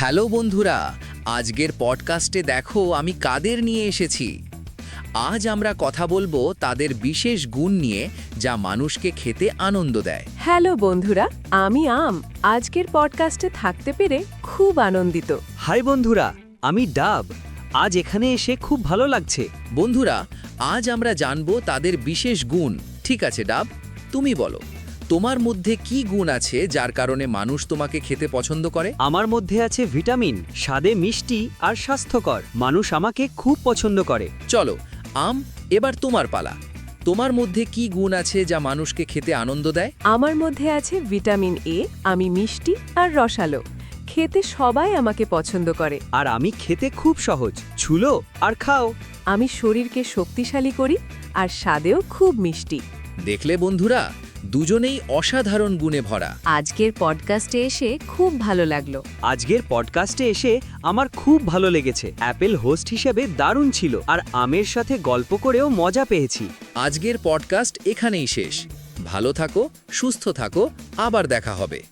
Hello বন্ধুরা, আজকের পডকাস্টে দেখো আমি কাদের নিয়ে এসেছি। আজ আমরা কথা বলবো তাদের বিশেষ গুণ নিয়ে যা মানুষকে খেতে আনন্দ দেয়। হ্যালো বন্ধুরা, আমি আজকের পডকাস্টে থাকতে পেরে খুব আনন্দিত। হাই বন্ধুরা, আমি ডাব। আজ এখানে এসে খুব ভালো লাগছে। বন্ধুরা, আজ আমরা জানবো তাদের বিশেষ গুণ। ঠিক আছে ডাব, তুমি বলো তোমার মধ্যে কি গুণ আছে যার কারণে মানুষ তোমাকে খেতে পছন্দ করে? আমার মধ্যে আছে ভিটামিন, স্বাদে মিষ্টি আর স্বাস্থ্যকর। মানুষ আমাকে খুব পছন্দ করে। চলো এবার তোমার পালা। তোমার মধ্যে কি গুণ আছে যা মানুষকে খেতে আনন্দ দেয়? আমার মধ্যে আছে ভিটামিন এ, আমি মিষ্টি আর রসালো। খেতে সবাই আমাকে পছন্দ করে। আর আমি খেতে খুব সহজ, ছুলো আর খাও। আমি শরীরকে শক্তিশালী করি আর স্বাদেও খুব মিষ্টি। দেখলে বন্ধুরা, দুজনেই অসাধারণ গুণে ভরা। আজকের পডকাস্টে এসে খুব ভালো লাগলো। আজকের পডকাস্টে এসে আমার খুব ভালো লেগেছে। অ্যাপেল হোস্ট হিসেবে দারুণ ছিল আর আমের সাথে গল্প করেও মজা পেয়েছি। আজকের পডকাস্ট এখানেই শেষ। ভালো থাকো, সুস্থ থাকো, আবার দেখা হবে।